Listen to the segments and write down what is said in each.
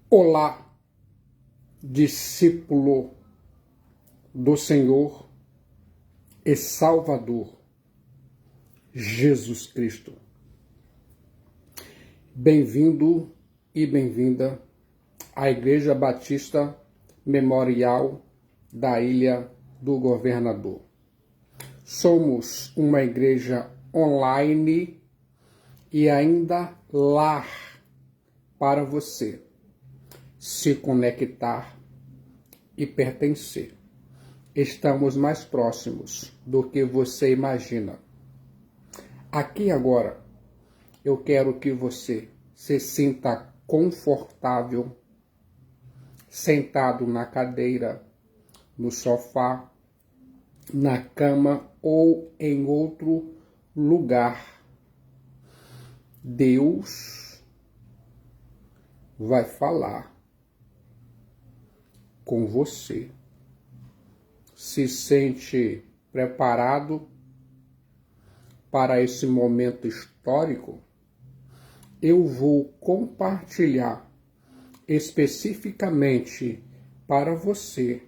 Olá, discípulo do Senhor e Salvador Jesus Cristo. Bem-vindo e bem-vinda à Igreja Batista Memorial da Ilha do Governador. Somos uma igreja online e ainda lar para você se conectar e pertencer. Estamos mais próximos do que você imagina. Aqui agora, eu quero que você se sinta confortável, sentado na cadeira, no sofá, na cama ou em outro lugar. Deus vai falar com você. Se sente preparado para esse momento histórico? Eu vou compartilhar especificamente para você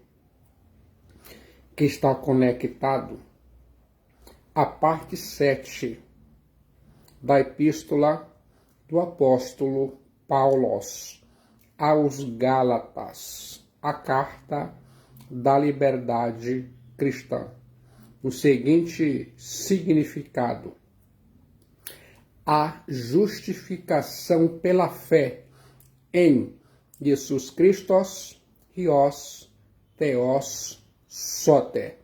que está conectado a parte 7 da epístola do apóstolo Paulo aos Gálatas, a carta da liberdade cristã. O seguinte significado: a justificação pela fé em Jesus Cristo, Hios, Theos, Soter.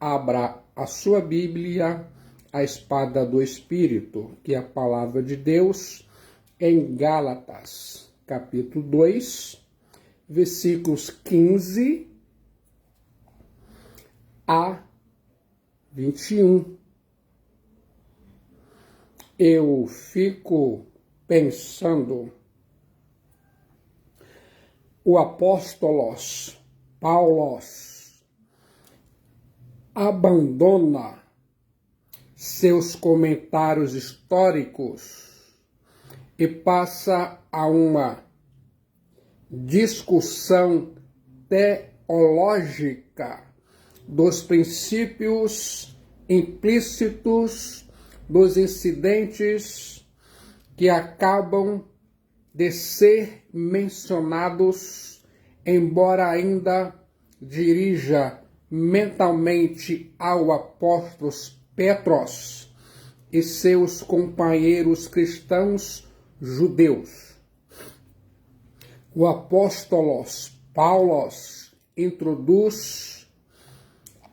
Abra a sua Bíblia, a espada do Espírito, que é a palavra de Deus, em Gálatas, capítulo 2, versículos 15 a 21. Eu fico pensando, o apóstolo Paulo abandona seus comentários históricos e passa a uma discussão teológica dos princípios implícitos dos incidentes que acabam de ser mencionados, embora ainda dirija mentalmente ao apóstolo Petros e seus companheiros cristãos judeus. O apóstolo Paulo introduz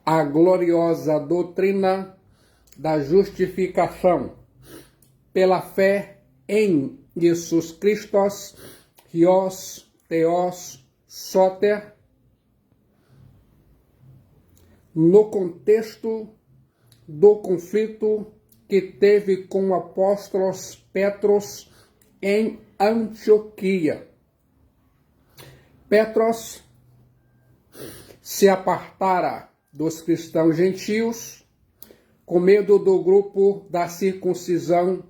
a gloriosa doutrina da justificação pela fé em Jesus Cristo, Hios, Theos, Soter, no contexto do conflito que teve com o apóstolo Petros em Antioquia. Petros se apartara dos cristãos gentios, com medo do grupo da circuncisão,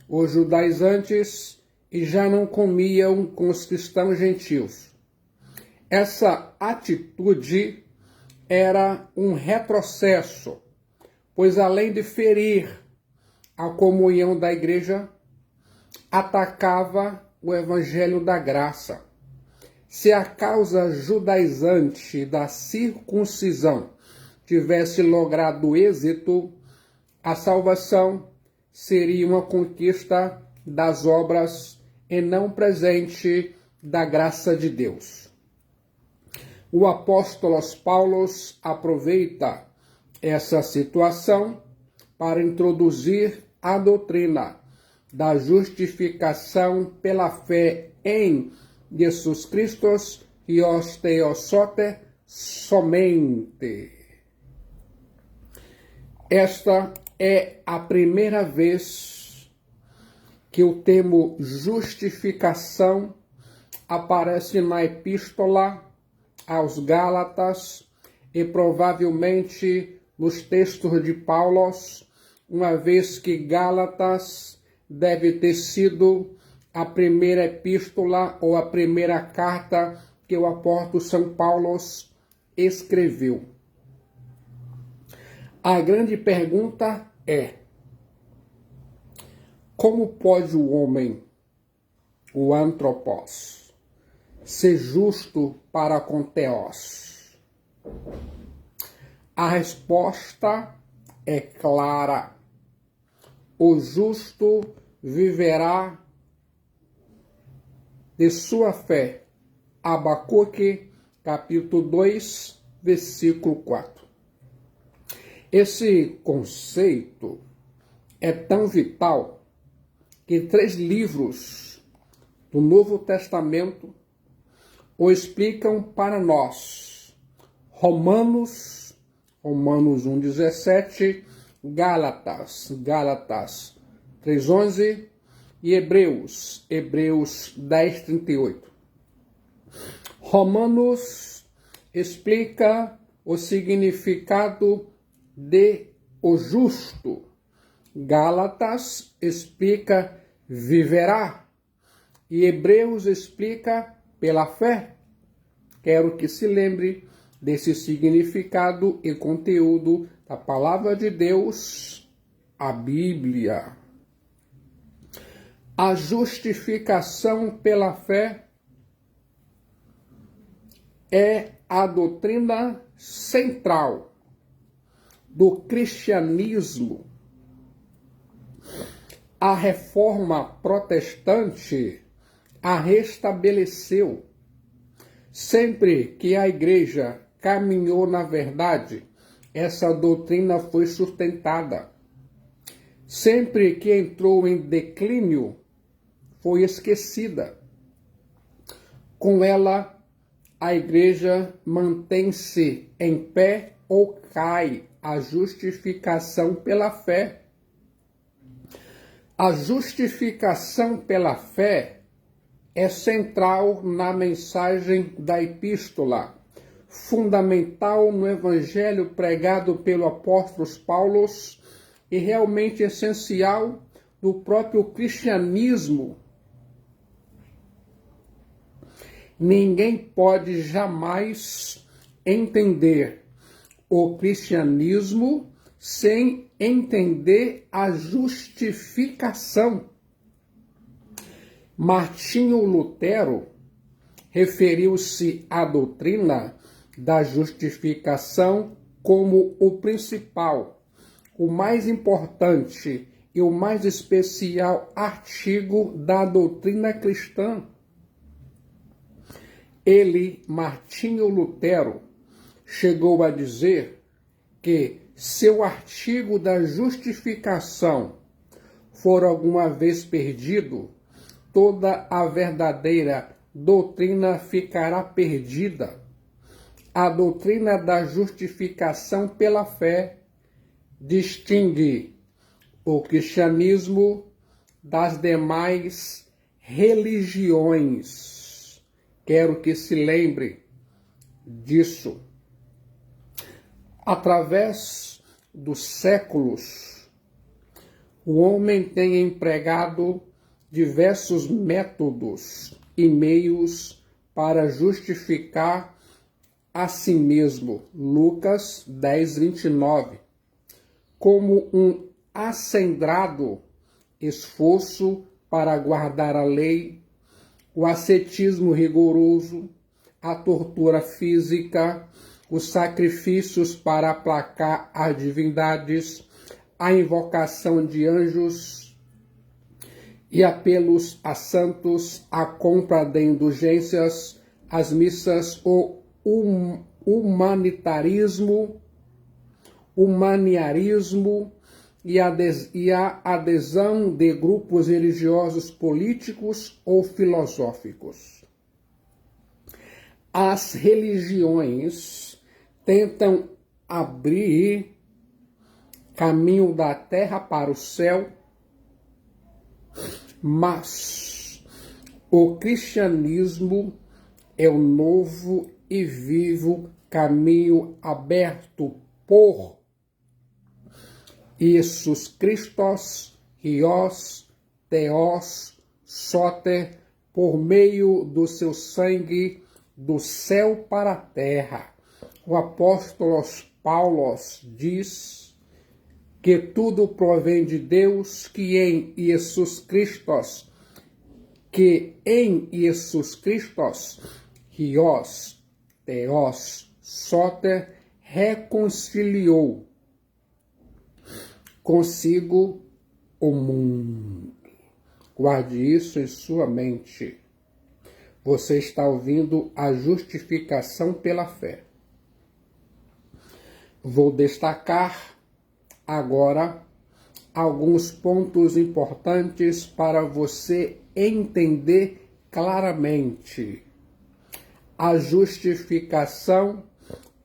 os judaizantes, e já não comiam com os cristãos gentios. Essa atitude era um retrocesso, pois além de ferir a comunhão da igreja, atacava o evangelho da graça. Se a causa judaizante da circuncisão tivesse logrado êxito, a salvação seria uma conquista das obras e não presente da graça de Deus. O apóstolo Paulo aproveita essa situação para introduzir a doutrina da justificação pela fé em Jesus Cristo, Hios, Theos, Soter, somente. Esta é a primeira vez que o termo justificação aparece na epístola aos Gálatas e provavelmente nos textos de Paulo, uma vez que Gálatas deve ter sido a primeira epístola ou a primeira carta que o apóstolo São Paulo escreveu. A grande pergunta é: como pode o homem, o antropos, ser justo para com Theos? A resposta é clara. O justo viverá de sua fé. Abacuque, capítulo 2, versículo 4. Esse conceito é tão vital que 3 livros do Novo Testamento o explicam para nós. Romanos 1,17, Gálatas 3,11 e Hebreus 10,38. Romanos explica o significado de o justo. Gálatas explica viverá. E Hebreus explica pela fé. Quero que se lembre desse significado e conteúdo da palavra de Deus, a Bíblia. A justificação pela fé é a doutrina central do cristianismo. A reforma protestante a restabeleceu. Sempre que a igreja caminhou na verdade, essa doutrina foi sustentada. Sempre que entrou em declínio, foi esquecida. Com ela, a igreja mantém-se em pé ou cai. A justificação pela fé. A justificação pela fé é central na mensagem da epístola, fundamental no evangelho pregado pelo apóstolo Paulo e realmente essencial no próprio cristianismo. Ninguém pode jamais entender o cristianismo sem entender a justificação. Martinho Lutero referiu-se à doutrina da justificação como o principal, o mais importante e o mais especial artigo da doutrina cristã. Ele, Martinho Lutero, chegou a dizer que se o artigo da justificação for alguma vez perdido, toda a verdadeira doutrina ficará perdida. A doutrina da justificação pela fé distingue o cristianismo das demais religiões. Quero que se lembre disso. Através dos séculos, o homem tem empregado diversos métodos e meios para justificar a si mesmo. Lucas 10:29. Como um acendrado esforço para guardar a lei, o ascetismo rigoroso, a tortura física, os sacrifícios para aplacar as divindades, a invocação de anjos e apelos a santos, a compra de indulgências, as missas, o humanitarismo, o maniarismo e a adesão de grupos religiosos, políticos ou filosóficos. As religiões tentam abrir caminho da terra para o céu, mas o cristianismo é o novo e vivo caminho aberto por Jesus Christos, Hios, Theos, Soter, por meio do seu sangue, do céu para a terra. O apóstolo Paulo diz que tudo provém de Deus, que em Jesus Cristo, Hios, Theos, Soter, reconciliou consigo o mundo. Guarde isso em sua mente. Você está ouvindo a justificação pela fé. Vou destacar agora alguns pontos importantes para você entender claramente. A justificação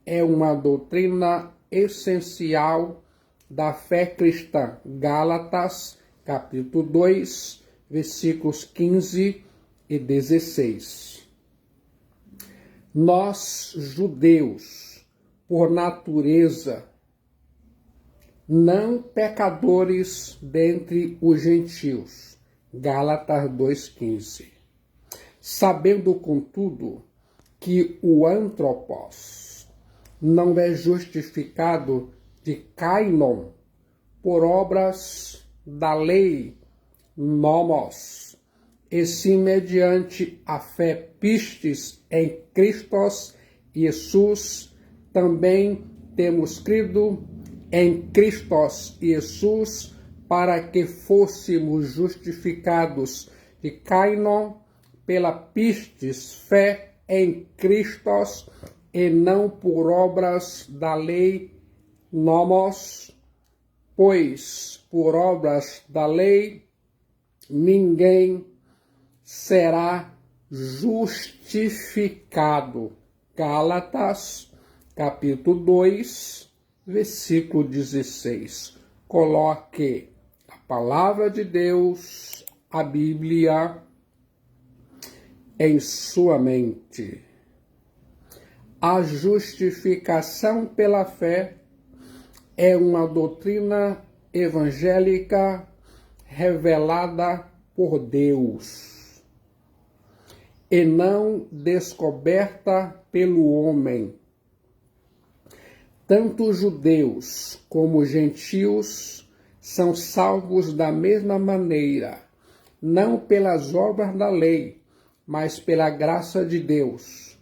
é uma doutrina essencial da fé cristã. Gálatas, capítulo 2, versículos 15 e 16. Nós, judeus, por natureza, não pecadores dentre os gentios. Gálatas 2,15. Sabendo, contudo, que o antropos não é justificado de kainon por obras da lei, nomos, e sim mediante a fé pistes em Cristo Jesus, também temos crido em Cristo Jesus, para que fôssemos justificados de kainon pela pistes fé em Cristo, e não por obras da lei, nomos, pois por obras da lei ninguém será justificado. Gálatas, capítulo 2, versículo 16. Coloque a palavra de Deus, a Bíblia, em sua mente. A justificação pela fé é uma doutrina evangélica revelada por Deus e não descoberta pelo homem. Tanto judeus como gentios são salvos da mesma maneira, não pelas obras da lei, mas pela graça de Deus.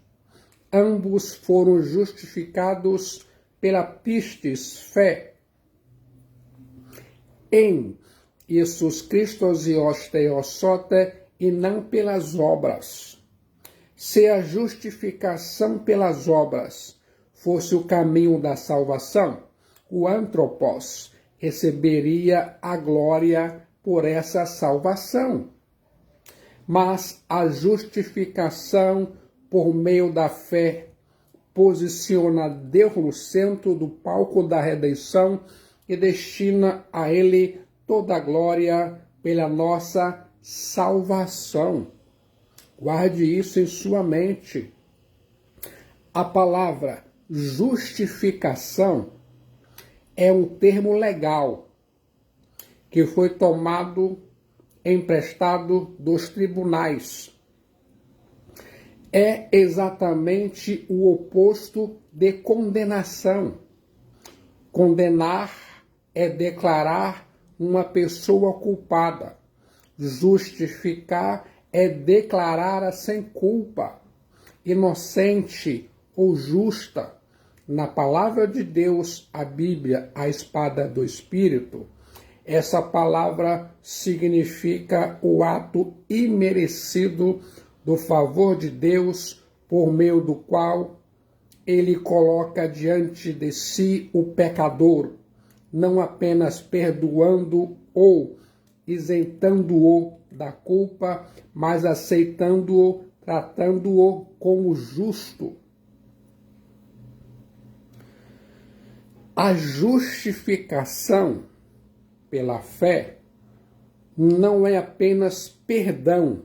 Ambos foram justificados pela pistis fé em Jesus Cristo e Theos Soter, e não pelas obras. Se a justificação pelas obras fosse o caminho da salvação, o antropos receberia a glória por essa salvação. Mas a justificação por meio da fé posiciona Deus no centro do palco da redenção e destina a Ele toda a glória pela nossa salvação. Guarde isso em sua mente. A palavra justificação é um termo legal que foi emprestado dos tribunais. É exatamente o oposto de condenação. Condenar é declarar uma pessoa culpada. Justificar é declará-la sem culpa, inocente ou justa. Na palavra de Deus, a Bíblia, a espada do Espírito, essa palavra significa o ato imerecido do favor de Deus, por meio do qual Ele coloca diante de si o pecador, não apenas perdoando ou isentando-o da culpa, mas aceitando-o, tratando-o como justo. A justificação pela fé não é apenas perdão,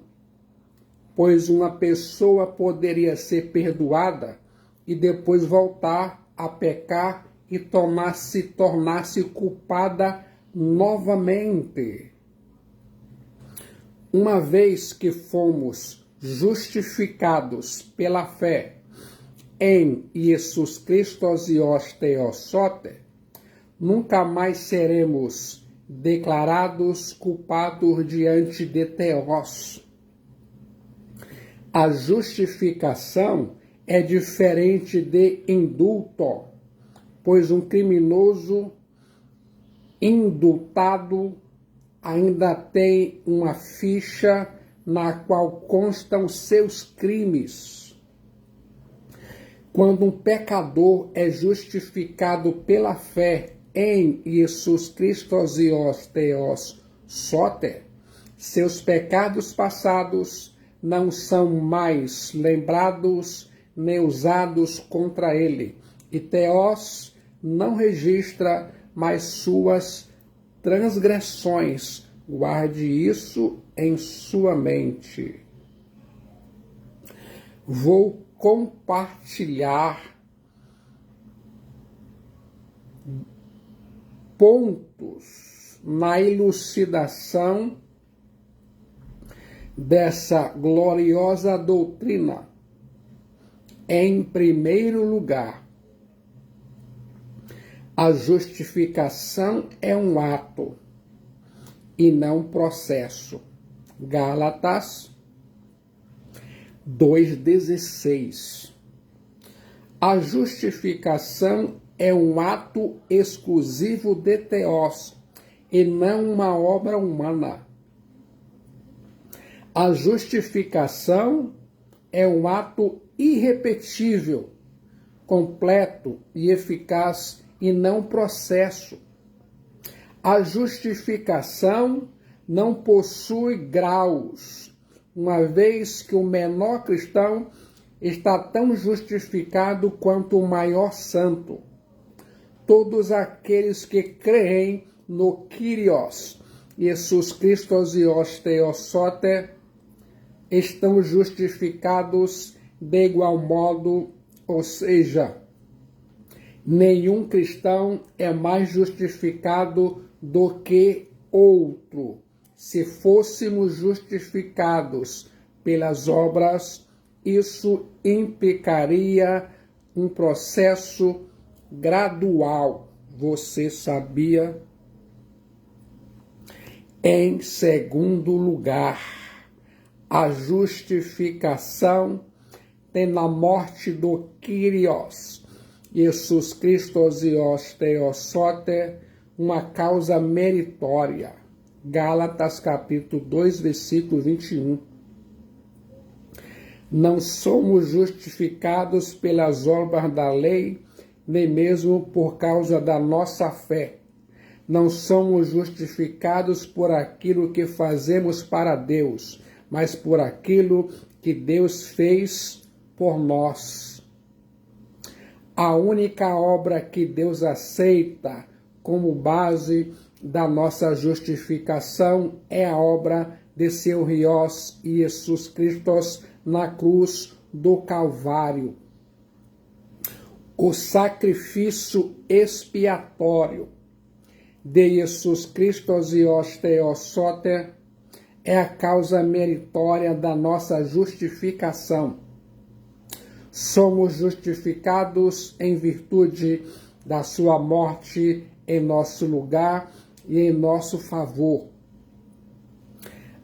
pois uma pessoa poderia ser perdoada e depois voltar a pecar e tornar-se culpada novamente. Uma vez que fomos justificados pela fé em Jesus Cristo e Theosote, nunca mais seremos declarados culpados diante de Theos. A justificação é diferente de indulto, pois um criminoso indultado ainda tem uma ficha na qual constam seus crimes. Quando um pecador é justificado pela fé em Jesus Cristo e Theosote, seus pecados passados não são mais lembrados nem usados contra ele, e Theos não registra mais suas transgressões. Guarde isso em sua mente. Vou compartilhar pontos na elucidação dessa gloriosa doutrina. Em primeiro lugar, a justificação é um ato e não processo. Gálatas 2,16. A justificação é um ato exclusivo de Theos e não uma obra humana. A justificação é um ato irrepetível, completo e eficaz e não processo. A justificação não possui graus, uma vez que o menor cristão está tão justificado quanto o maior santo. Todos aqueles que creem no Kyrios, Jesus Cristo e Theosote, estão justificados de igual modo, ou seja, nenhum cristão é mais justificado do que outro. Se fôssemos justificados pelas obras, isso implicaria um processo gradual. Você sabia? Em segundo lugar, a justificação tem na morte do Kyrios, Jesus Cristo e Theosote, uma causa meritória. Gálatas capítulo 2, versículo 21. Não somos justificados pelas obras da lei, nem mesmo por causa da nossa fé. Não somos justificados por aquilo que fazemos para Deus, mas por aquilo que Deus fez por nós. A única obra que Deus aceita como base da nossa justificação é a obra de seu Hiós Jesus Cristo na cruz do Calvário. O sacrifício expiatório de Jesus Cristo e Theosote é a causa meritória da nossa justificação. Somos justificados em virtude da sua morte em nosso lugar e em nosso favor.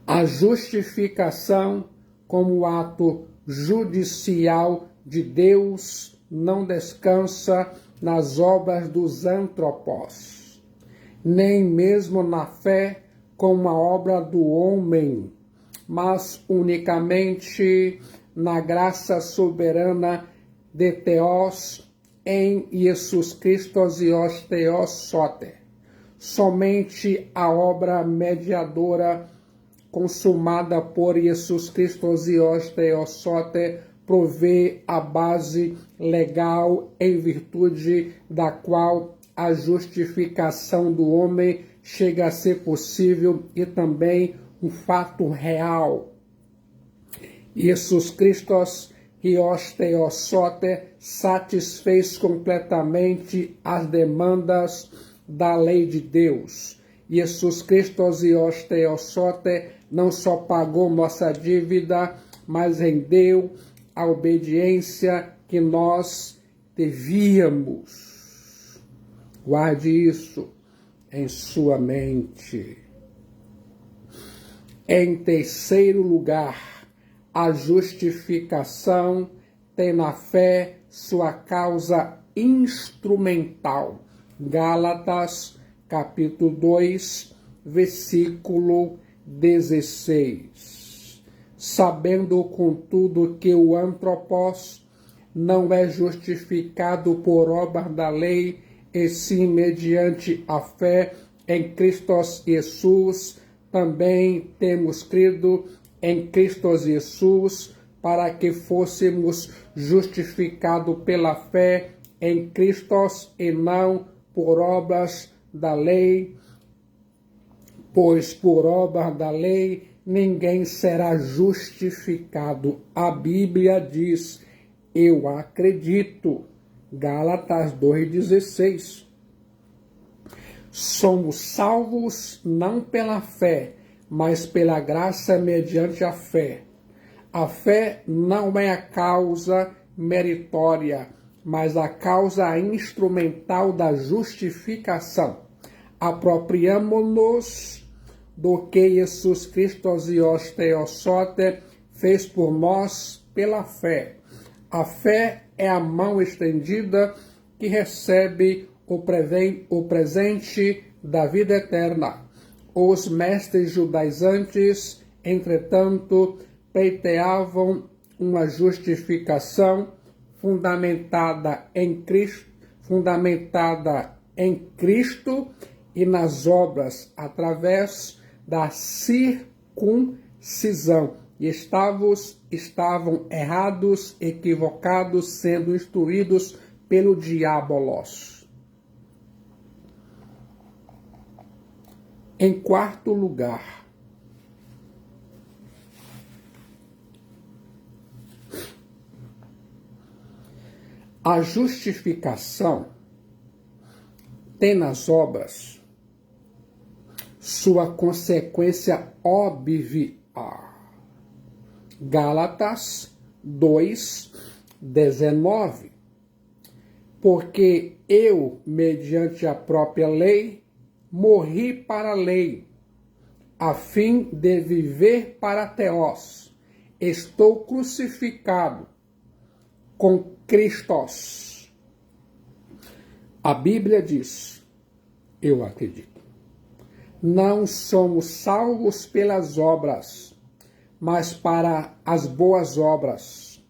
A justificação, como ato judicial de Deus, não descansa nas obras dos antropós, nem mesmo na fé como a obra do homem, mas unicamente na graça soberana de Theos em Jesus Cristo e Theosote. Somente a obra mediadora consumada por Jesus Cristo e Theosote provê a base legal em virtude da qual a justificação do homem chega a ser possível e também um fato real. Jesus Cristo e Theosote satisfez completamente as demandas da lei de Deus. Jesus Cristo e Theosote não só pagou nossa dívida, mas rendeu a obediência que nós devíamos. Guarde isso em sua mente. Em terceiro lugar, a justificação tem na fé sua causa instrumental. Gálatas, capítulo 2, versículo 16. Sabendo, contudo, que o antropós não é justificado por obra da lei, e sim mediante a fé em Cristo Jesus, também temos crido em Cristo Jesus, para que fôssemos justificados pela fé em Cristo e não por obras da lei, pois por obra da lei ninguém será justificado. A Bíblia diz, eu acredito. Gálatas 2,16. Somos salvos não pela fé, mas pela graça mediante a fé. A fé não é a causa meritória, mas a causa instrumental da justificação. Apropriamo-nos do que Jesus Cristo Os Theosote fez por nós pela fé. A fé é a mão estendida que recebe o presente da vida eterna. Os mestres judaizantes, entretanto, pleiteavam uma justificação fundamentada em Cristo e nas obras através da circuncisão. E estavam errados, equivocados, sendo instruídos pelo diabolos. Em quarto lugar, a justificação tem nas obras sua consequência óbvia. Gálatas 2:19. Porque eu, mediante a própria lei, morri para a lei, a fim de viver para Theos. Estou crucificado com Cristo. A Bíblia diz, eu acredito, não somos salvos pelas obras, mas para as boas obras.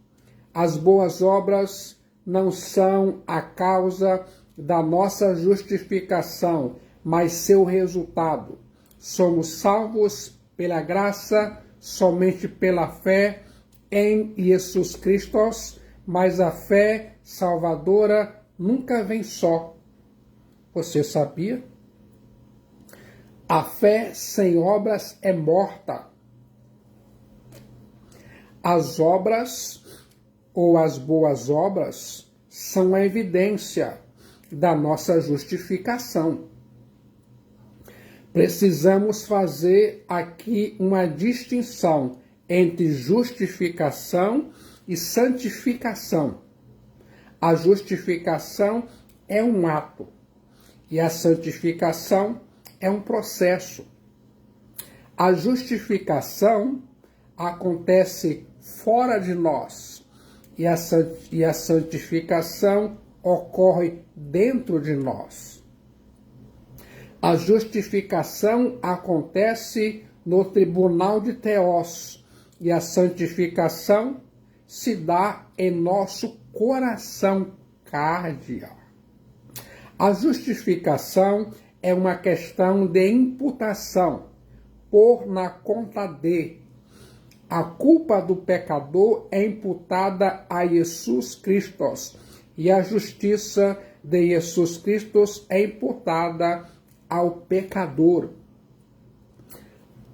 As boas obras não são a causa da nossa justificação, mas seu resultado. Somos salvos pela graça, somente pela fé em Jesus Cristo, mas a fé salvadora nunca vem só. Você sabia? A fé sem obras é morta. As obras ou as boas obras são a evidência da nossa justificação. Precisamos fazer aqui uma distinção entre justificação e santificação. A justificação é um ato e a santificação é um processo. A justificação acontece fora de nós e a santificação ocorre dentro de nós. A justificação acontece no tribunal de Theos e a santificação se dá em nosso coração cárdia. A justificação é uma questão de imputação, pôr na conta de. A culpa do pecador é imputada a Jesus Cristo e a justiça de Jesus Cristo é imputada ao pecador.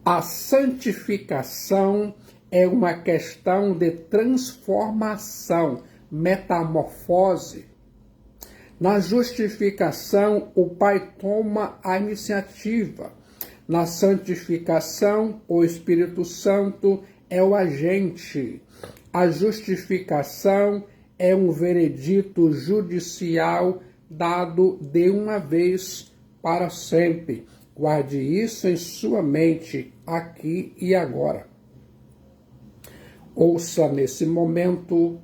A santificação é uma questão de transformação, metamorfose. Na justificação, o Pai toma a iniciativa. Na santificação, o Espírito Santo é o agente. A justificação é um veredito judicial dado de uma vez para sempre. Guarde isso em sua mente, aqui e agora. Ouça nesse momento,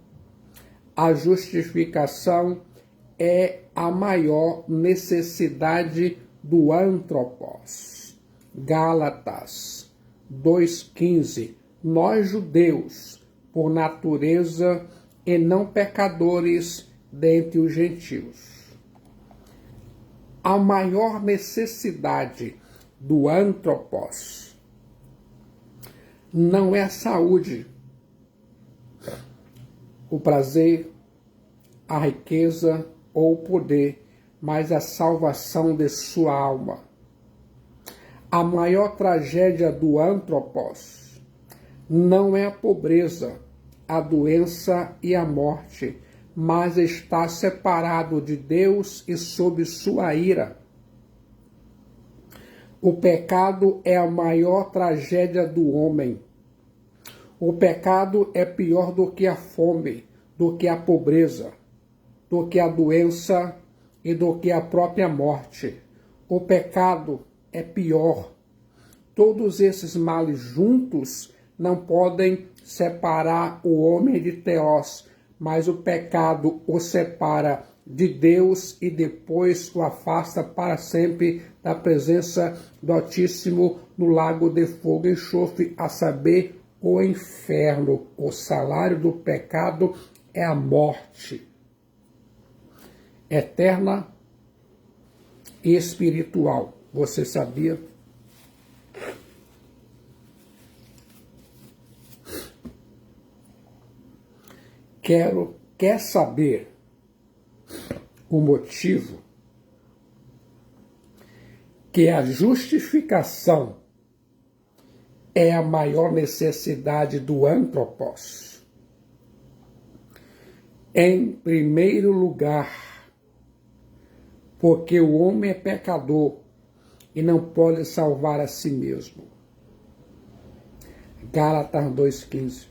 a justificação é a maior necessidade do antropos. Gálatas 2,15. Nós, judeus, por natureza e não pecadores dentre os gentios. A maior necessidade do antropos não é a saúde, o prazer, a riqueza ou o poder, mas a salvação de sua alma. A maior tragédia do antropos não é a pobreza, a doença e a morte, mas está separado de Deus e sob sua ira. O pecado é a maior tragédia do homem. O pecado é pior do que a fome, do que a pobreza, do que a doença e do que a própria morte. O pecado é pior. Todos esses males juntos não podem separar o homem de Theos, mas o pecado o separa de Deus e depois o afasta para sempre da presença do Altíssimo no lago de fogo e enxofre, a saber, o inferno. O salário do pecado é a morte eterna e espiritual. Você sabia? Quer saber o motivo que a justificação é a maior necessidade do antropos? Em primeiro lugar, porque o homem é pecador e não pode salvar a si mesmo. Gálatas 2,15.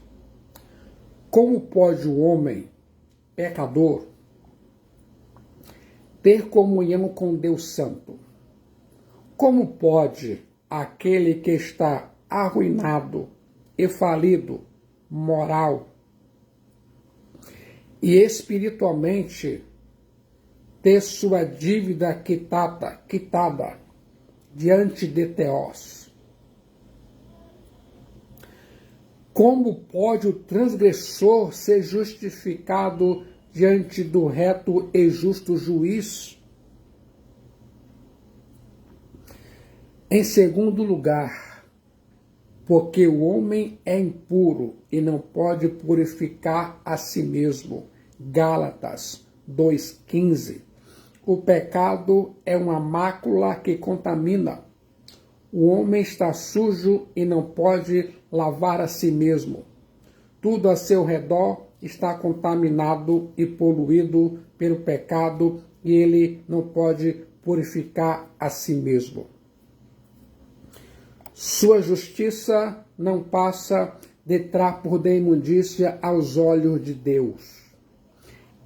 Como pode o homem, pecador, ter comunhão com Deus Santo? Como pode aquele que está arruinado e falido, moral e espiritualmente, ter sua dívida quitada diante de Theos? Como pode o transgressor ser justificado diante do reto e justo juiz? Em segundo lugar, porque o homem é impuro e não pode purificar a si mesmo. Gálatas 2,15. O pecado é uma mácula que contamina. O homem está sujo e não pode lavar a si mesmo. Tudo a seu redor está contaminado e poluído pelo pecado e ele não pode purificar a si mesmo. Sua justiça não passa de trapo de imundícia aos olhos de Deus.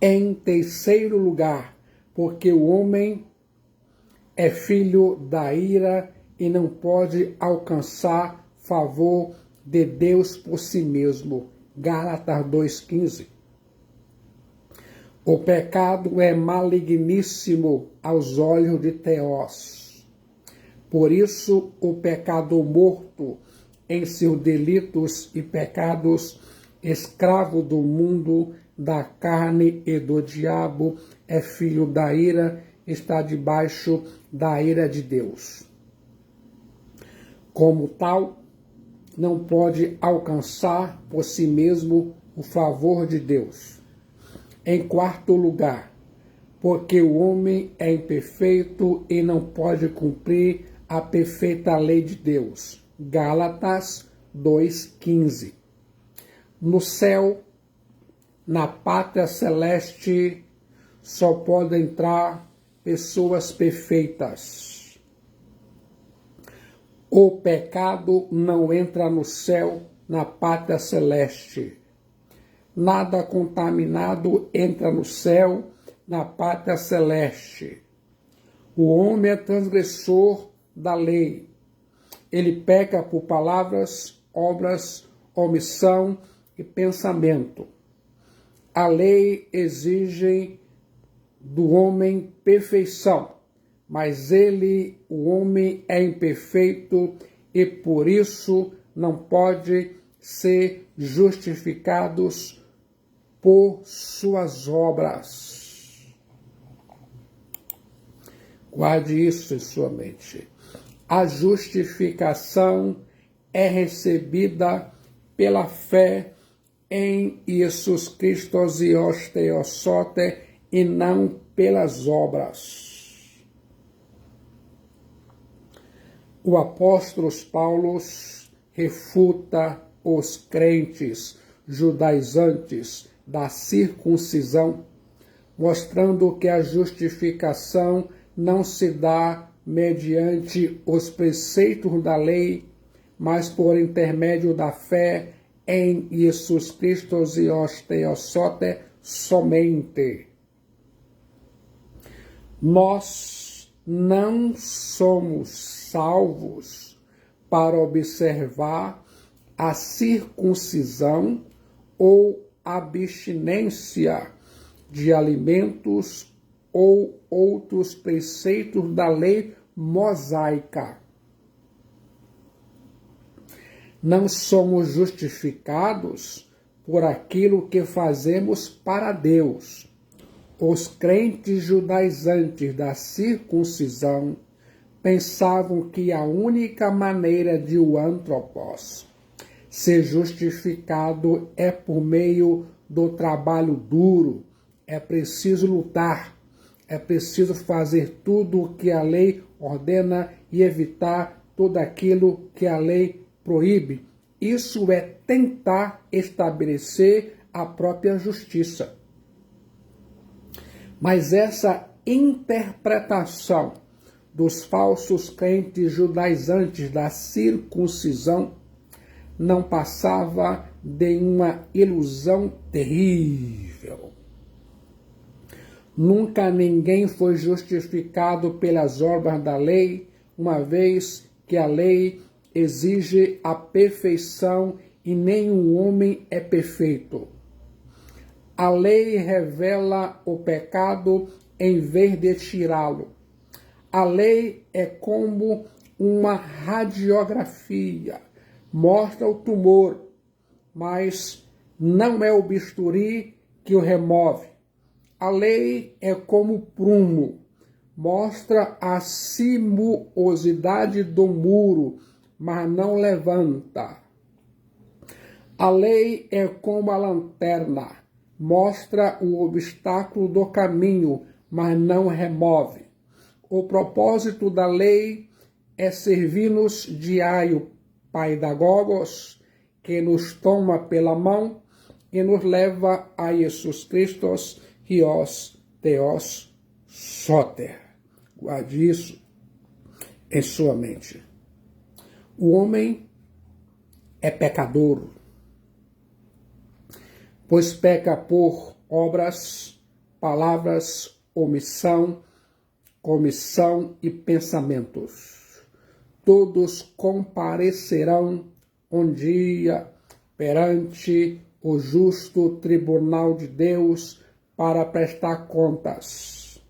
Em terceiro lugar, porque o homem é filho da ira e não pode alcançar favor de Deus por si mesmo. Gálatas 2,15. O pecado é maligníssimo aos olhos de Theos. Por isso, o pecador morto em seus delitos e pecados, escravo do mundo, da carne e do diabo, é filho da ira, está debaixo da ira de Deus. Como tal, não pode alcançar por si mesmo o favor de Deus. Em quarto lugar, porque o homem é imperfeito e não pode cumprir a perfeita lei de Deus. Gálatas 2,15. No céu, na pátria celeste, só podem entrar pessoas perfeitas. O pecado não entra no céu, na pátria celeste. Nada contaminado entra no céu, na pátria celeste. O homem é transgressor da lei. Ele peca por palavras, obras, omissão e pensamento. A lei exige do homem perfeição, mas ele, o homem, é imperfeito e por isso não pode ser justificado por suas obras. Guarde isso em sua mente. A justificação é recebida pela fé em Jesus Cristo Zios Theosote e não pelas obras. O apóstolo Paulo refuta os crentes judaizantes da circuncisão, mostrando que a justificação não se dá mediante os preceitos da lei, mas por intermédio da fé em Jesus Cristo Zios Theosote somente. Nós não somos salvos para observar a circuncisão ou abstinência de alimentos ou outros preceitos da lei mosaica. Não somos justificados por aquilo que fazemos para Deus. Os crentes judaizantes da circuncisão pensavam que a única maneira de o antropos ser justificado é por meio do trabalho duro. É preciso lutar, é preciso fazer tudo o que a lei ordena e evitar tudo aquilo que a lei proíbe. Isso é tentar estabelecer a própria justiça. Mas essa interpretação dos falsos crentes judaizantes da circuncisão não passava de uma ilusão terrível. Nunca ninguém foi justificado pelas obras da lei, uma vez que a lei exige a perfeição e nenhum homem é perfeito. A lei revela o pecado em vez de tirá-lo. A lei é como uma radiografia, mostra o tumor, mas não é o bisturi que o remove. A lei é como prumo, mostra a sinuosidade do muro, mas não levanta. A lei é como a lanterna, mostra o obstáculo do caminho, mas não remove. O propósito da lei é servir-nos de aio paidagogos, que nos toma pela mão e nos leva a Jesus Cristo, Hios Theos Soter. Guarde isso em sua mente. O homem é pecador, pois peca por obras, palavras, omissão, comissão e pensamentos. Todos comparecerão um dia perante o justo tribunal de Deus para prestar contas.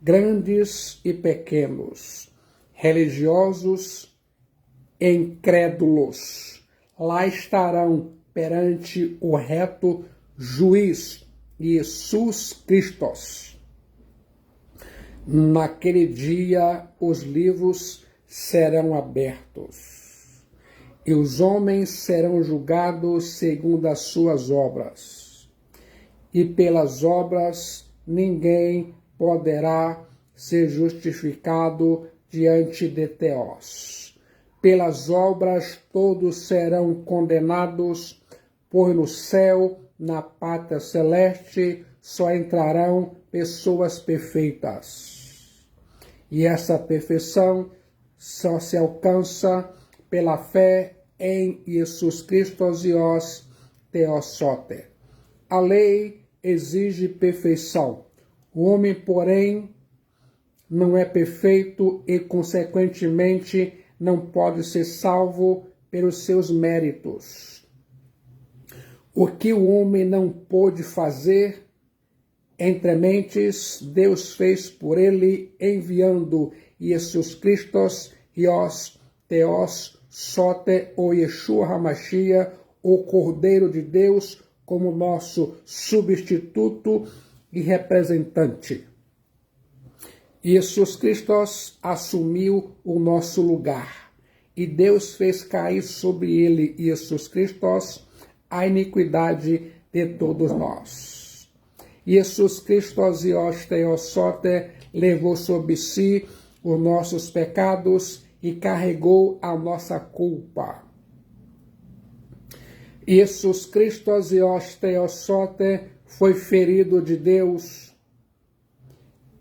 Grandes e pequenos, religiosos e incrédulos, lá estarão perante o reto juiz Jesus Cristo. Naquele dia os livros serão abertos e os homens serão julgados segundo as suas obras. E pelas obras ninguém poderá ser justificado diante de Theos. Pelas obras todos serão condenados, pois no céu, na pátria celeste, só entrarão pessoas perfeitas. E essa perfeição só se alcança pela fé em Jesus Cristo os Theosote. A lei exige perfeição. O homem, porém, não é perfeito e, consequentemente, não pode ser salvo pelos seus méritos. O que o homem não pôde fazer, entre mentes, Deus fez por ele, enviando Jesus Cristo e os Theos Sote, o Yeshua HaMashiach, o Cordeiro de Deus, como nosso substituto e representante. Jesus Cristo assumiu o nosso lugar e Deus fez cair sobre ele, Jesus Cristo, a iniquidade de todos nós. Jesus Cristo e os Theosote levou sobre si os nossos pecados e carregou a nossa culpa. Jesus Cristo e os Theosote foi ferido de Deus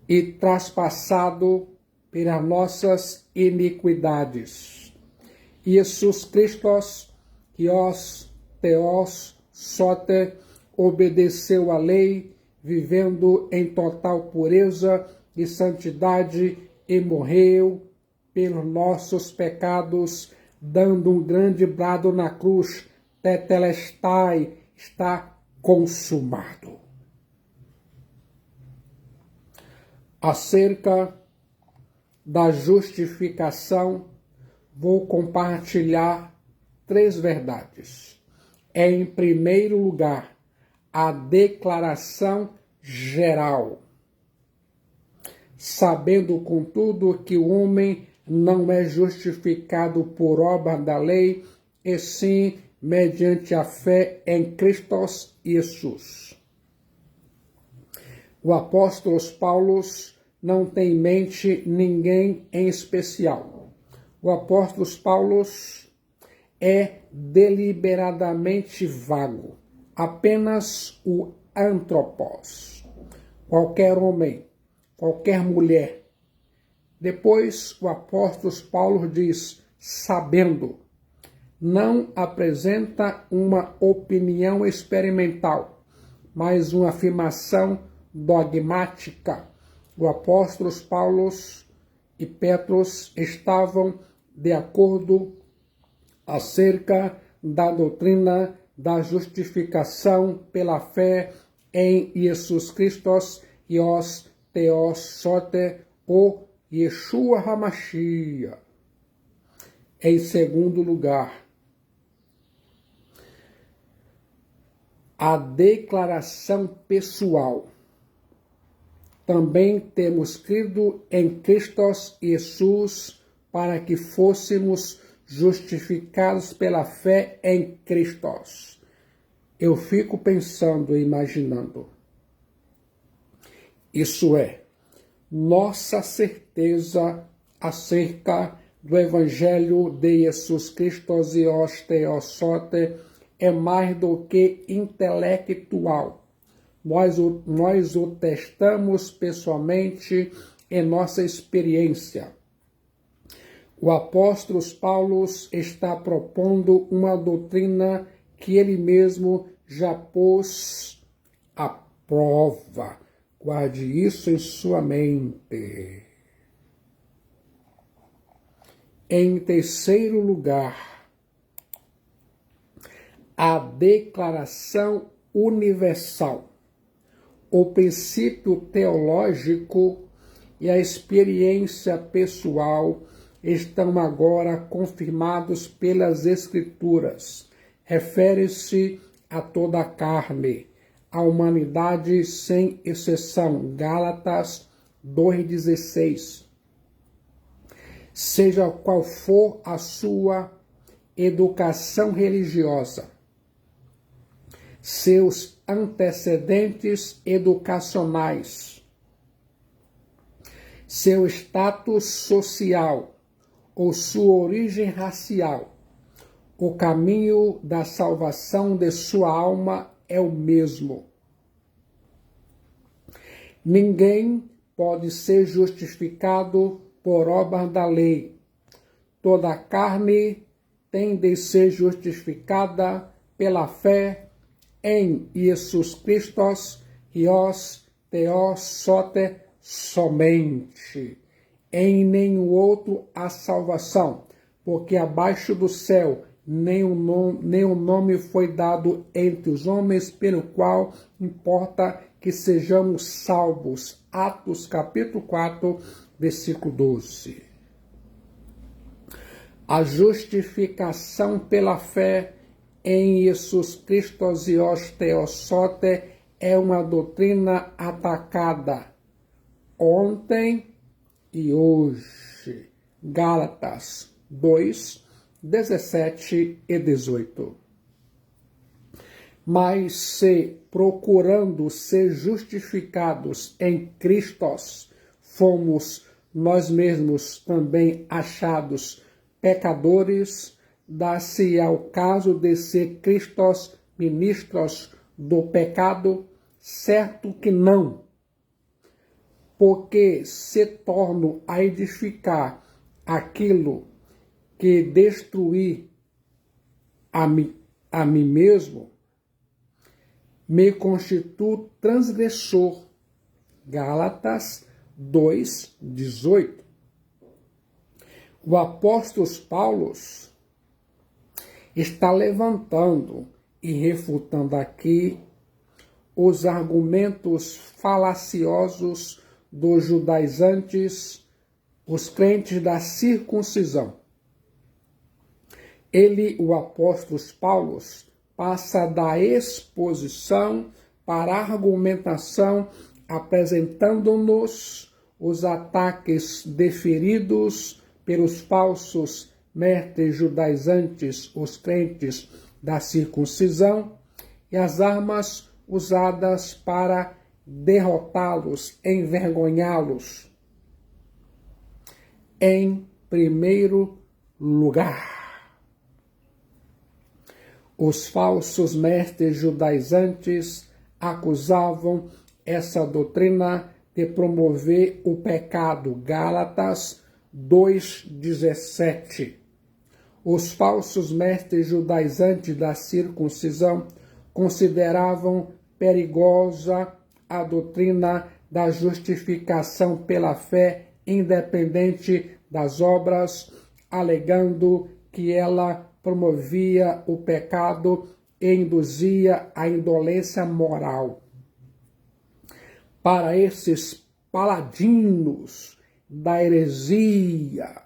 e traspassado pelas nossas iniquidades. Jesus Cristo e os Theosote obedeceu à lei, vivendo em total pureza e santidade, e morreu pelos nossos pecados, dando um grande brado na cruz: Tetelestai, está consumado. Acerca da justificação, vou compartilhar 3 verdades. Em primeiro lugar, a declaração geral. Sabendo, contudo, que o homem não é justificado por obra da lei, e sim mediante a fé em Cristo Jesus. O apóstolo Paulo não tem em mente ninguém em especial. O apóstolo Paulo é deliberadamente vago, apenas o antropos. Qualquer homem, qualquer mulher. Depois o apóstolo Paulo diz, sabendo, não apresenta uma opinião experimental, mas uma afirmação dogmática. O apóstolo Paulo e Petros estavam de acordo acerca da doutrina da justificação pela fé em Jesus Cristo e os Theosote, o Yeshua HaMashiach. Em segundo lugar, a declaração pessoal. Também temos crido em Cristo Jesus para que fôssemos justificados pela fé em Cristo. Eu fico pensando e imaginando. Isso é, nossa certeza acerca do Evangelho de Jesus Cristo e os Theosote é mais do que intelectual. Nós o testamos pessoalmente em nossa experiência. O apóstolo Paulo está propondo uma doutrina que ele mesmo já pôs à prova. Guarde isso em sua mente. Em terceiro lugar, a declaração universal. O princípio teológico e a experiência pessoal estão agora confirmados pelas Escrituras. Refere-se a toda a carne, a humanidade sem exceção. Gálatas 2,16. Seja qual for a sua educação religiosa, seus antecedentes educacionais, seu status social ou sua origem racial, o caminho da salvação de sua alma é o mesmo. Ninguém pode ser justificado por obra da lei. Toda a carne tem de ser justificada pela fé em Jesus Cristo, Ios Theos sote, somente. Em nenhum outro há salvação, porque abaixo do céu nenhum nome foi dado entre os homens pelo qual importa que sejamos salvos. Atos capítulo 4, versículo 12. A justificação pela fé em Jesus Cristo Ios Theos sote é uma doutrina atacada ontem e hoje. Gálatas 2, 17 e 18. Mas se, procurando ser justificados em Cristo, fomos nós mesmos também achados pecadores, dá-se ao caso de ser Cristo ministros do pecado? Certo que não, porque se torno a edificar aquilo que destruí a mim mesmo, me constituo transgressor. Gálatas 2, 18. O apóstolo Paulo está levantando e refutando aqui os argumentos falaciosos dos judaizantes, os crentes da circuncisão. Ele, o apóstolo Paulo, passa da exposição para a argumentação, apresentando-nos os ataques deferidos pelos falsos mestres judaizantes, os crentes da circuncisão, e as armas usadas para derrotá-los, envergonhá-los. Em primeiro lugar, os falsos mestres judaizantes acusavam essa doutrina de promover o pecado. Gálatas 2,17. Os falsos mestres judaizantes da circuncisão consideravam perigosa a doutrina da justificação pela fé independente das obras, alegando que ela promovia o pecado e induzia a indolência moral. Para esses paladinos da heresia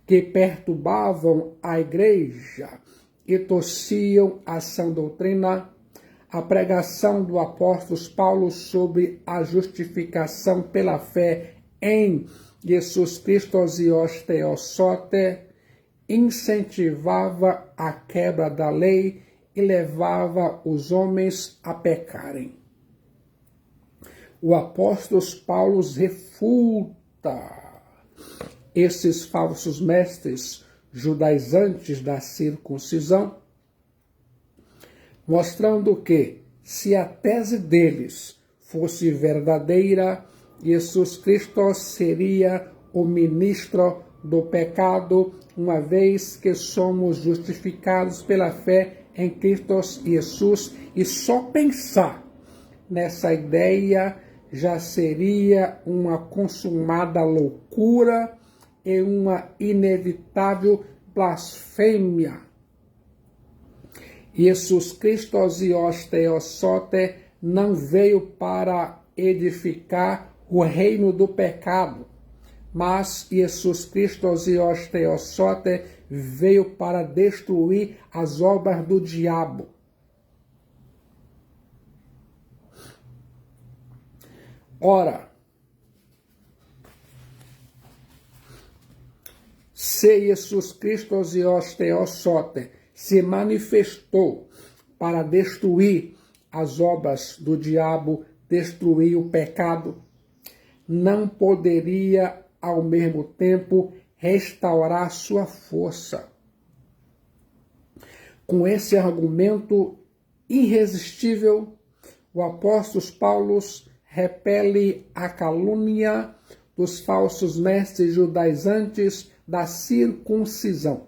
que perturbavam a igreja e torciam a sã doutrina, a pregação do apóstolo Paulo sobre a justificação pela fé em Jesus Cristo Ios Theos sote incentivava a quebra da lei e levava os homens a pecarem. O apóstolo Paulo refuta esses falsos mestres judaizantes da circuncisão, mostrando que, se a tese deles fosse verdadeira, Jesus Cristo seria o ministro do pecado, uma vez que somos justificados pela fé em Cristo Jesus, e só pensar nessa ideia já seria uma consumada loucura e uma inevitável blasfêmia. Jesus Cristo Ios Theos sote não veio para edificar o reino do pecado, mas Jesus Cristo Ios Theos sote veio para destruir as obras do diabo. Ora, se Jesus Cristo Ios Theos sote se manifestou para destruir as obras do diabo, destruir o pecado, não poderia ao mesmo tempo restaurar sua força. Com esse argumento irresistível, o apóstolo Paulo repele a calúnia dos falsos mestres judaizantes da circuncisão.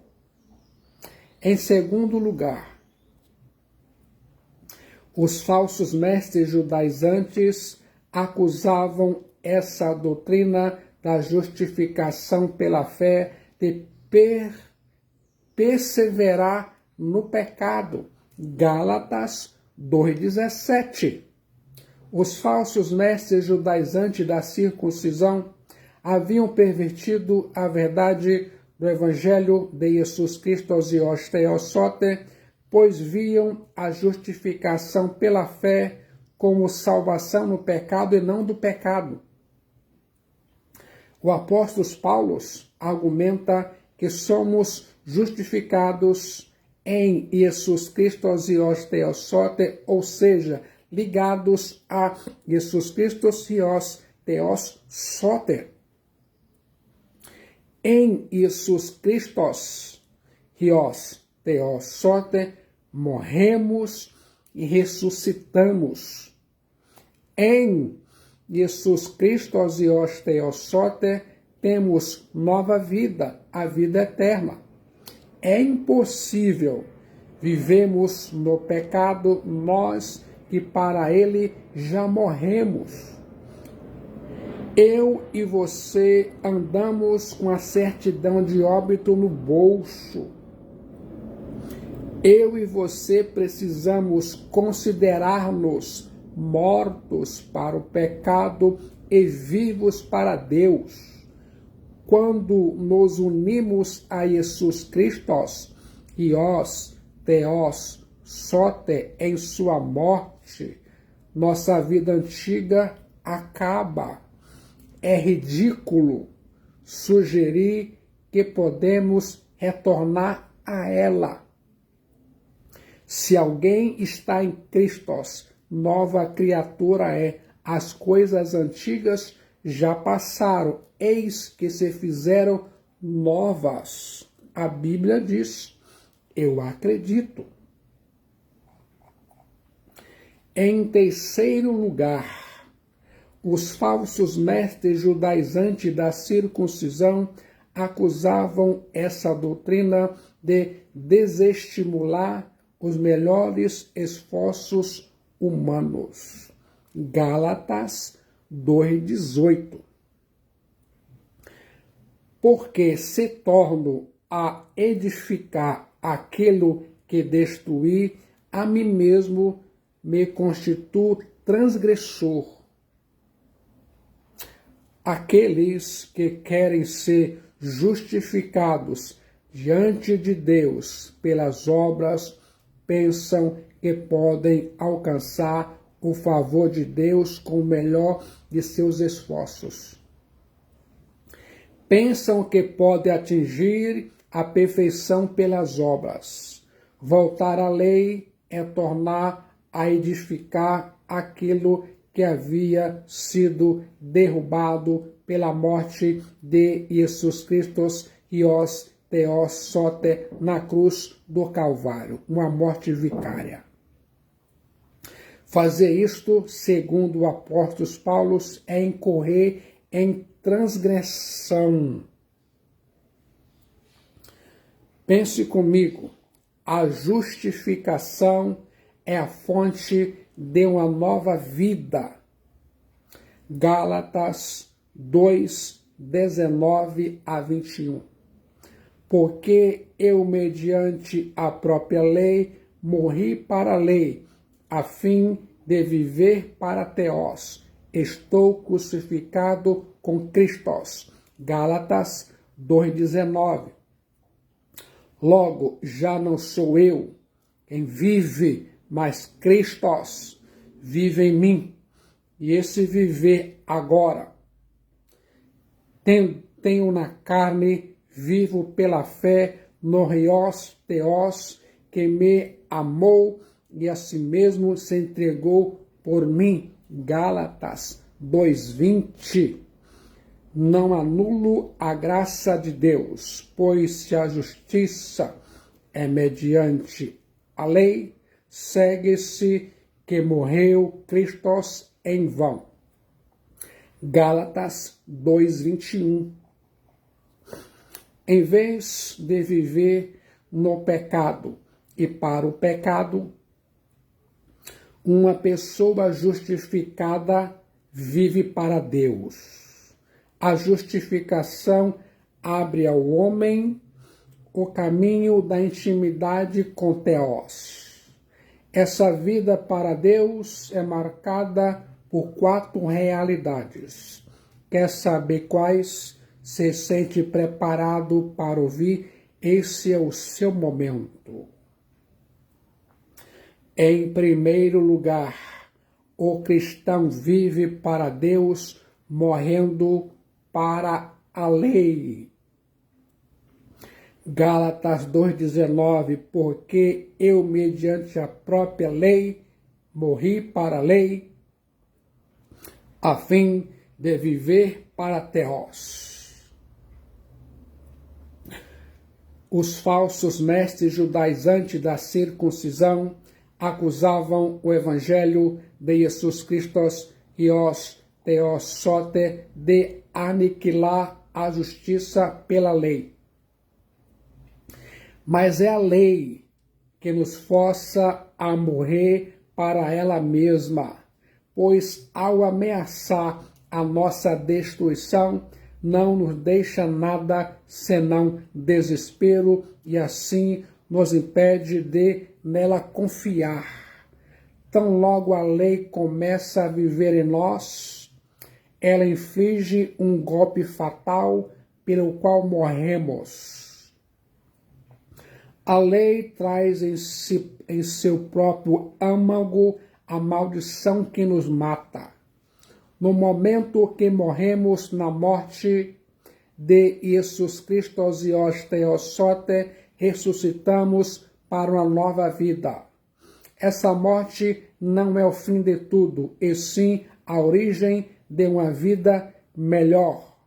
Em segundo lugar, os falsos mestres judaizantes acusavam essa doutrina da justificação pela fé de perseverar no pecado. Gálatas 2,17. Os falsos mestres judaizantes da circuncisão haviam pervertido a verdade do Evangelho de Jesus Cristo e Theosote, pois viam a justificação pela fé como salvação no pecado e não do pecado. O apóstolo Paulo argumenta que somos justificados em Jesus Cristo e Theosote, ou seja, ligados a Jesus Cristo e Theosote. Em Jesus Cristo e Theosote morremos e ressuscitamos. Em Jesus Cristo e Theosote temos nova vida, a vida eterna. É impossível vivemos no pecado nós que para ele já morremos. Eu e você andamos com a certidão de óbito no bolso. Eu e você precisamos considerar-nos mortos para o pecado e vivos para Deus. Quando nos unimos a Jesus Cristo e Theosote em sua morte, nossa vida antiga acaba. É ridículo sugerir que podemos retornar a ela. Se alguém está em Cristo, nova criatura é. As coisas antigas já passaram, eis que se fizeram novas. A Bíblia diz, eu acredito. Em terceiro lugar, os falsos mestres judaizantes da circuncisão acusavam essa doutrina de desestimular os melhores esforços humanos. Gálatas 2,18. Porque se torno a edificar aquilo que destruí, a mim mesmo me constituo transgressor. Aqueles que querem ser justificados diante de Deus pelas obras pensam que podem alcançar o favor de Deus com o melhor de seus esforços. Pensam que podem atingir a perfeição pelas obras. Voltar à lei é tornar a edificar aquilo que havia sido derrubado pela morte de Jesus Cristo e os Theosote na cruz do Calvário, uma morte vicária. Fazer isto, segundo o apóstolo Paulo, é incorrer em transgressão. Pense comigo, a justificação é a fonte de uma nova vida. Gálatas 2:19 a 21. Porque eu, mediante a própria lei, morri para a lei, a fim de viver para Theos. Estou crucificado com Cristo. Gálatas 2:19. Logo, já não sou eu quem vive, mas Cristo vive em mim. E esse viver agora, tenho na carne, vivo pela fé no Theos, que me amou e a si mesmo se entregou por mim. Gálatas 2:20. Não anulo a graça de Deus, pois se a justiça é mediante a lei, segue-se que morreu Cristo em vão. Gálatas 2:21. Em vez de viver no pecado. E para o pecado, uma pessoa justificada vive para Deus. A justificação abre ao homem o caminho da intimidade com Theos. Essa vida para Deus é marcada por 4 realidades. Quer saber quais? Se sente preparado para ouvir? Esse é o seu momento. Em primeiro lugar, o cristão vive para Deus, morrendo para a lei. Gálatas 2,19, porque eu, mediante a própria lei, morri para a lei, a fim de viver para Theos. Os falsos mestres judaizantes da circuncisão acusavam o evangelho de Jesus Cristo e os Theosote de aniquilar a justiça pela lei. Mas é a lei que nos força a morrer para ela mesma, pois ao ameaçar a nossa destruição, não nos deixa nada senão desespero e assim nos impede de nela confiar. Tão logo a lei começa a viver em nós, ela inflige um golpe fatal pelo qual morremos. A lei traz em seu próprio âmago a maldição que nos mata. No momento que morremos na morte de Jesus Cristo e os Theosote, ressuscitamos para uma nova vida. Essa morte não é o fim de tudo, e sim a origem de uma vida melhor,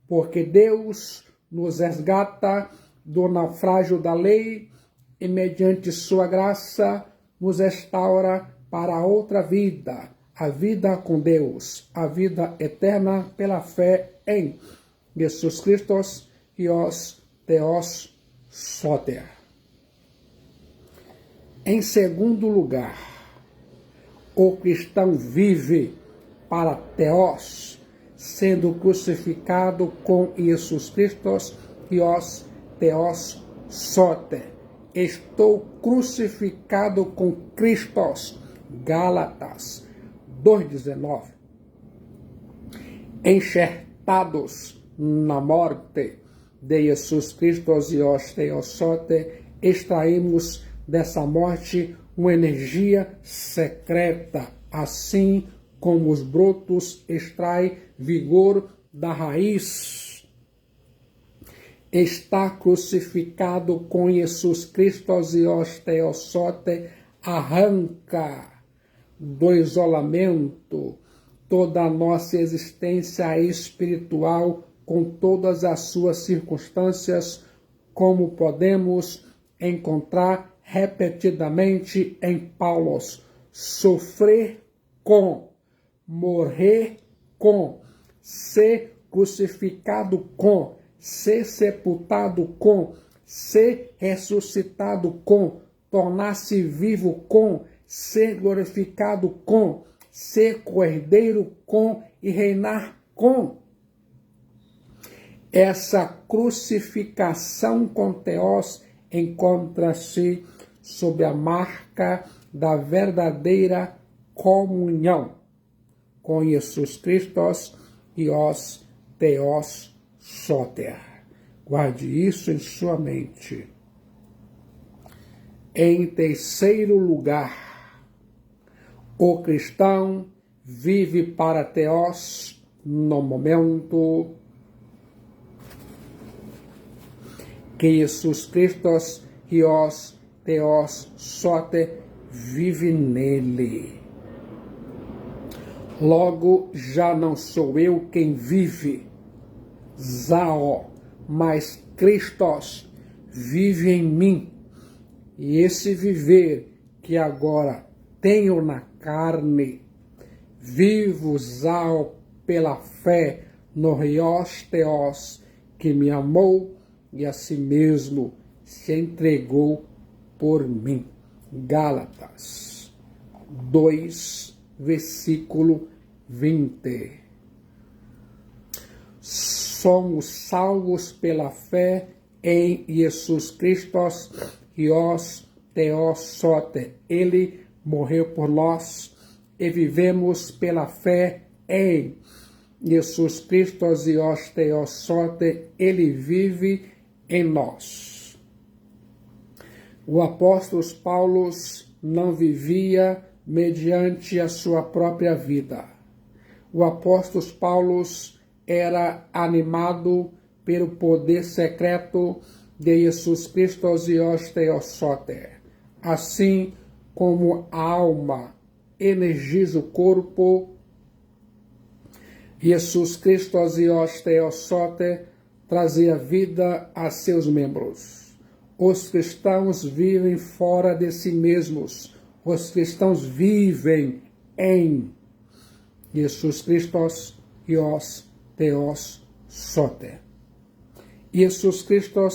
porque Deus nos resgata do naufrágio da lei e, mediante sua graça, nos restaura para outra vida, a vida com Deus, a vida eterna pela fé em Jesus Cristo e os Theos Soter. Em segundo lugar, o cristão vive para Theos, sendo crucificado com Jesus Cristo e os Theos Soter. Estou crucificado com Cristo. Gálatas 2,19. Enxertados na morte de Jesus Cristo e os Theosote, extraímos dessa morte uma energia secreta, assim como os brotos extraem vigor da raiz. Está crucificado com Jesus Cristo e os Theosote, arranca do isolamento toda a nossa existência espiritual com todas as suas circunstâncias, como podemos encontrar repetidamente em Paulo: sofrer com, morrer com, ser crucificado com, ser sepultado com, ser ressuscitado com, tornar-se vivo com, ser glorificado com, ser cordeiro com e reinar com. Essa crucificação com Theos encontra-se sob a marca da verdadeira comunhão com Jesus Cristo e os Theos Soter. Guarde isso em sua mente. Em terceiro lugar, o cristão vive para Theos no momento que Jesus Cristo e os Theos Soter vive nele. Logo, já não sou eu quem vive, Zao, mas Cristo vive em mim. E esse viver que agora tenho na carne, vivo Zao pela fé no Rios Theos, que me amou e a si mesmo se entregou por mim. Gálatas 2, versículo 20. Somos salvos pela fé em Jesus Cristo, Ios Theos Soter. Ele morreu por nós e vivemos pela fé em Jesus Cristo, Ios Theos Soter. Ele vive em nós. O apóstolo Paulo não vivia mediante a sua própria vida. O apóstolo Paulo era animado pelo poder secreto de Jesus Cristo, Ios Theos Soter. Assim como a alma energiza o corpo, Jesus Cristo, Ios Theos Soter, trazia vida a seus membros. Os cristãos vivem fora de si mesmos. Os cristãos vivem em Jesus Cristo, Ios Theos Soter. Jesus Cristo,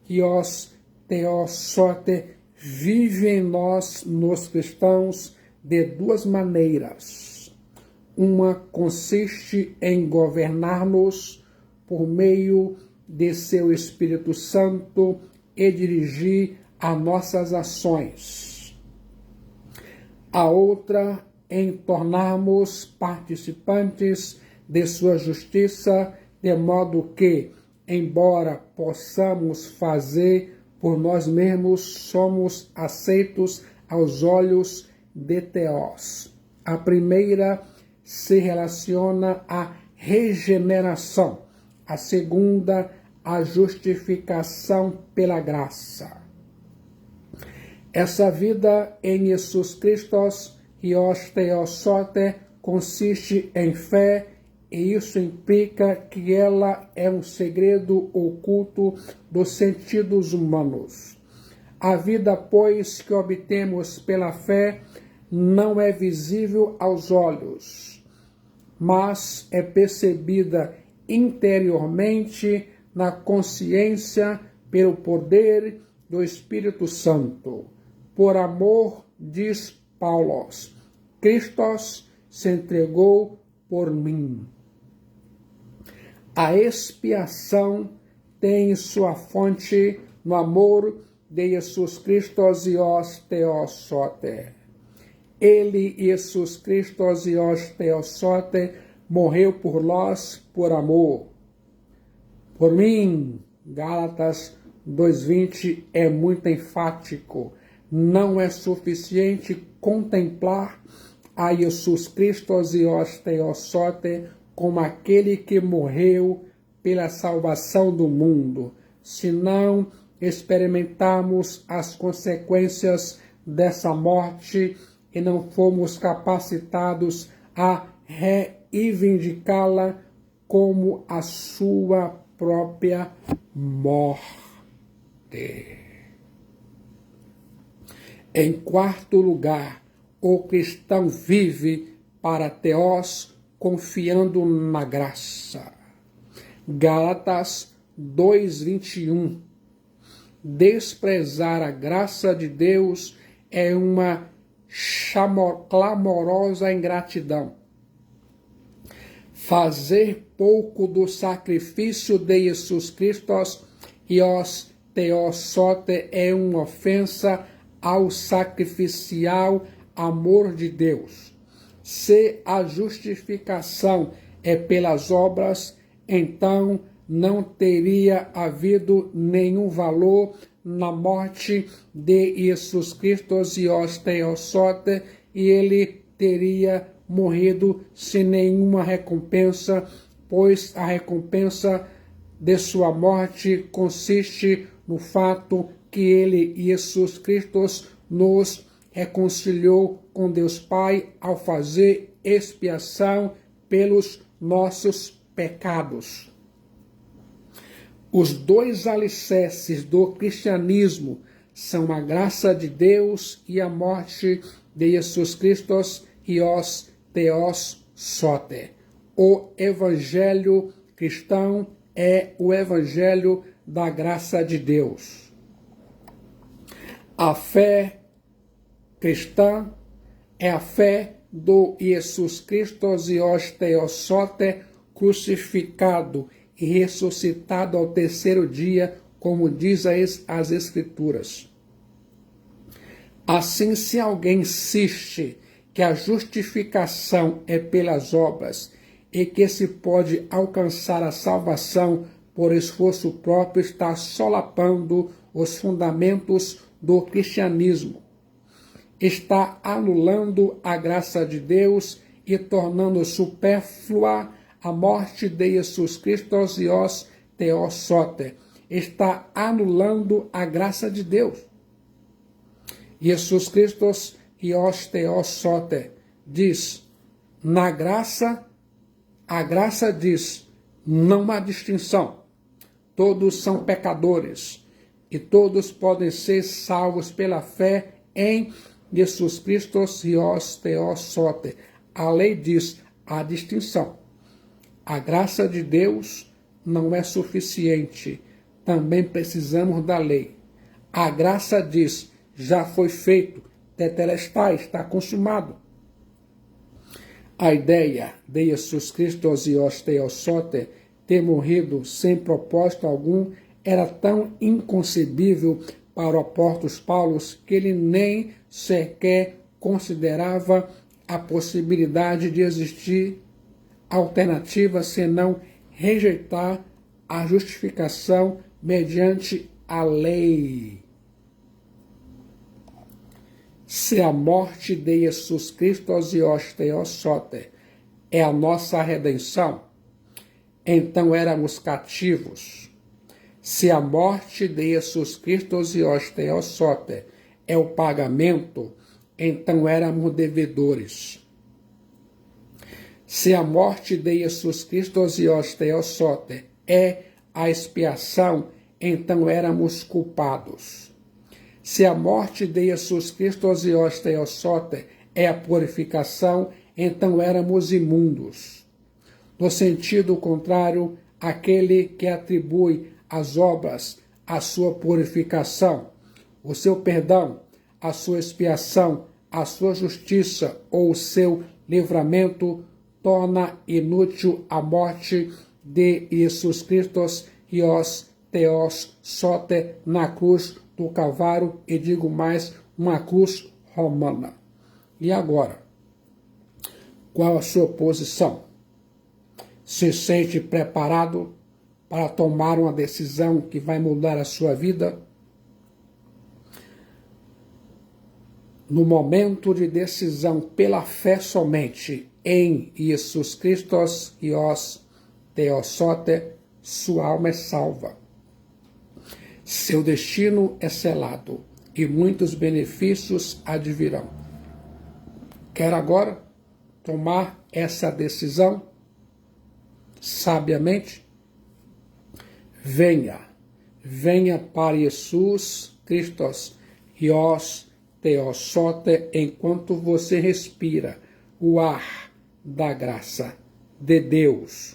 Ios Theos Soter, vive em nós, nos cristãos, de duas maneiras. Uma consiste em governar-nos por meio de seu Espírito Santo e dirigir as nossas ações. A outra em tornarmos participantes de sua justiça, de modo que, embora possamos fazer por nós mesmos, somos aceitos aos olhos de Theos. A primeira se relaciona à regeneração, a segunda, a justificação pela graça. Essa vida em Jesus Cristo, Ios Theos Soter, consiste em fé, e isso implica que ela é um segredo oculto dos sentidos humanos. A vida, pois, que obtemos pela fé não é visível aos olhos, mas é percebida interiormente na consciência pelo poder do Espírito Santo. Por amor, diz Paulo, Cristo se entregou por mim. A expiação tem sua fonte no amor de Jesus Cristo, Ios Theos Soter. Ele, Jesus Cristo, Ios Theos Soter, morreu por nós por amor. Por mim, Gálatas 2:20 é muito enfático. Não é suficiente contemplar a Jesus Cristo, Ios Theos Soter, como aquele que morreu pela salvação do mundo, se não experimentarmos as consequências dessa morte e não formos capacitados a reivindicá-la como a sua própria morte. Em quarto lugar, o cristão vive para Theos, confiando na graça. Gálatas 2:21. Desprezar a graça de Deus é uma clamorosa ingratidão. Fazer pouco do sacrifício de Jesus Cristo, Ios Theos Soter, é uma ofensa ao sacrificial amor de Deus. Se a justificação é pelas obras, então não teria havido nenhum valor na morte de Jesus Cristo, Ios Theos Soter, e ele teria morrido sem nenhuma recompensa, pois a recompensa de sua morte consiste no fato que ele, Jesus Cristo, nos reconciliou com Deus Pai ao fazer expiação pelos nossos pecados. Os dois alicerces do cristianismo são a graça de Deus e a morte de Jesus Cristo, Ios Theos Soter. O evangelho cristão é o evangelho da graça de Deus. A fé cristã é a fé do Jesus Cristo Zios Theosote, crucificado e ressuscitado ao terceiro dia, como diz as Escrituras. Assim, se alguém insiste que a justificação é pelas obras e que se pode alcançar a salvação por esforço próprio, está solapando os fundamentos do cristianismo. Está anulando a graça de Deus e tornando supérflua a morte de Jesus Cristo Zios Theosote. Está anulando a graça de Deus. Jesus Cristo Zios Theosote diz, na graça, a graça diz, não há distinção. Todos são pecadores e todos podem ser salvos pela fé em Jesus Cristo Zios Theosote. A lei diz a distinção. A graça de Deus não é suficiente. Também precisamos da lei. A graça diz, já foi feito, tetelestai, está consumado. A ideia de Jesus Cristo Zios Theosote ter morrido sem propósito algum era tão inconcebível para o apóstolo Paulo que ele nem sequer considerava a possibilidade de existir alternativa senão rejeitar a justificação mediante a lei. Se a morte de Jesus Cristo Zios Theosote é a nossa redenção, então éramos cativos. Se a morte de Jesus Cristo Zios Theosote é o pagamento, então éramos devedores. Se a morte de Jesus Cristo Zios Theosote é a expiação, então éramos culpados. Se a morte de Jesus Cristo Zios Theosote é a purificação, então éramos imundos. No sentido contrário, aquele que atribui às obras a sua purificação, o seu perdão, a sua expiação, a sua justiça ou o seu livramento, torna inútil a morte de Jesus Cristo Zios Theosote na cruz do Calvário, e digo mais, uma cruz romana. E agora, qual a sua posição? Se sente preparado para tomar uma decisão que vai mudar a sua vida? No momento de decisão pela fé somente em Jesus Cristo Zios Theosote, sua alma é salva. Seu destino é selado e muitos benefícios advirão. Quer agora tomar essa decisão sabiamente? Venha para Jesus Cristo Zios Theosote enquanto você respira o ar da graça de Deus.